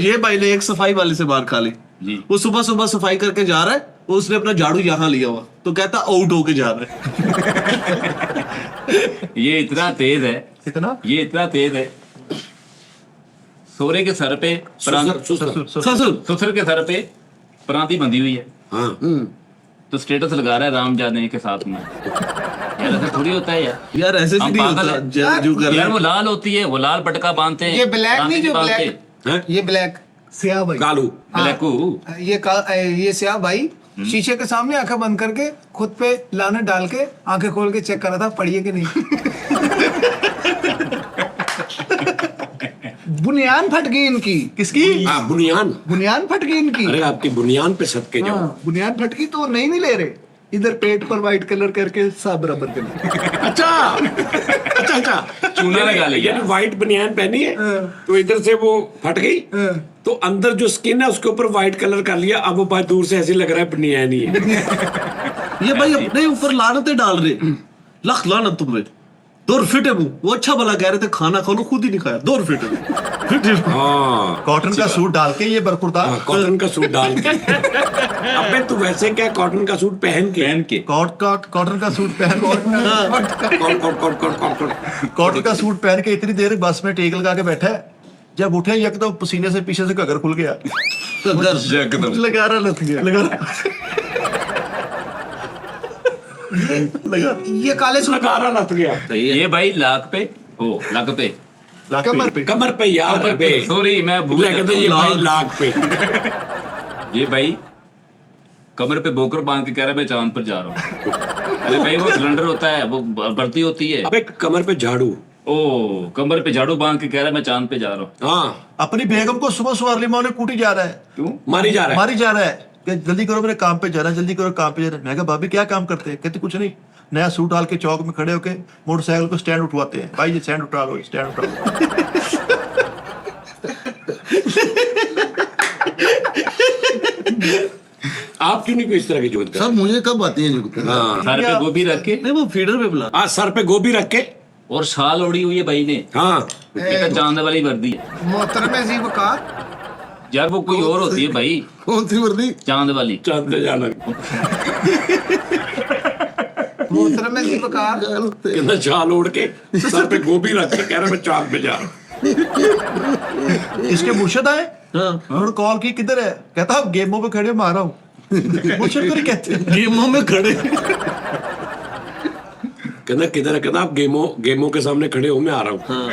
ये भाई ने एक सफाई वाले से मार खा ली जी। वो सुबह सुबह सफाई करके जा रहा है, वो उसने अपना झाड़ू यहाँ लिया हुआ, तो कहता आउट होके जा रहा है। ये इतना तेज है, इतना ये इतना तेज है। सोरे के सर पे ससुर ससुर के सर पे प्रांति बंधी हुई है, हाँ तो स्टेटस लगा रहा है राम जाने के साथ में। यार ऐसा थोड़ी होता है यार। यार ऐसे से हम नहीं पागल होता हैं। जो कर रहा यार है। वो लाल होती है, वो लाल पटका बांधते हैं, ये ब्लैक प्रांति नहीं, जो बांधते ब्लैक हैं। हैं? ये ब्लैक सियाह भाई कालू ब्लैकू। ये स्याह भाई शीशे के सामने आंखें बंद करके खुद पे लानत डाल के आंखें खोल के चेक कर रहा था पढ़िए कि नहीं। बुनियान फट गई इनकी। किसकी? हाँ बुनियान। बुनियान फट गई इनकी। अरे आपकी बुनियान पे सदके जाओ। हाँ, बुनियान फट गई तो नहीं ले रहे। इधर पेट पर व्हाइट कलर करके सब बराबर कर। अच्छा अच्छा अच्छा चूना लगा लिया। यानी व्हाइट बनियान पहनी है तो इधर से वो फट गई, तो अंदर जो स्किन है उसके ऊपर व्हाइट कलर कर लिया, अब वो बात दूर से ऐसे लग रहा है बनियान ही है। ये भाई अपने ऊपर लानतें डाल रहे, लख लानत तुम्हें। दूर फिट है वो अच्छा भला कह रहे थे खाना खा लो, खुद ही नहीं खाया। दूर फिट है हाँ कॉटन का सूट डाल के ये बरकुरदार हाँ, कॉटन का सूट डाल के। अबे तू वैसे क्या कॉटन का सूट पहन के कॉटन का सूट पहन कॉटन का सूट पहन के इतनी देर बस में टेक लगा के बैठा है, जब उठे एकदम पसीने से पीछे से घगर खुल गया। लगा रहा लग गया लगा ये काले सूट लगारा लग गया ये भाई लाख पे हो, लाख पे कमर पे। कमर पे यार। अबे सॉरी मैं भूल कहते गया। ये भाई लाख पे। ये भाई कमर पे बोकर बांध के कह रहा है मैं चांद पर जा रहा हूँ। अरे भाई वो सिलेंडर होता है, वो बढ़ती होती है। अबे कमर पे झाड़ू। ओ कमर पे झाड़ू बांध के कह रहा है मैं चांद पे जा रहा हूँ। हाँ अपनी बेगम को सुबह सुबह अर्ली मॉर्निंग कूटी जा रहा है, क्यों? मारी जा रहा है। मारी जा रहा है कि जल्दी करो मेरे काम पे जाना है, जल्दी करो काम पे जाना है। मैं कहा भाभी क्या काम करते हैं? कहते कुछ नहीं, नया सूट डाल के चौक में खड़े होके मोटरसाइकिल को स्टैंड उठवाते हैं। भाई ये स्टैंड उठा लो, स्टैंड उठा लो। आप क्यों नहीं कोई इस तरह की जरूरत कर? सर मुझे कब आती है जुगत? हाँ सर पे गोभी रख के नहीं वो फीडर पे बुला। आज सर पे गोभी रख के। और शाल ओढ़ी हुई है भाई ने, हाँ बेटा चांद वाली वर्दी है। मोहतरम अजीब का यार वो कोई और होती है भाई, कौन सी वर्दी? चांद वाली। चांद पे जाना। मोहतरम अजीब का कहना शाल ओढ़ के सर पे गोभी रख के कह रहा मैं चांद पे जा रहा हूँ। इसके मुर्शद आए, हाँ उन्होंने कॉल की, किधर है? कहता आप गेमों पे खड़े मार रहा हूँ। मुर्शद को नहीं कहते। गेमों में खड़े। कहना किधर है? कहना आप गेमों के सामने खड़े हो, मैं आ रहा हूँ। हाँ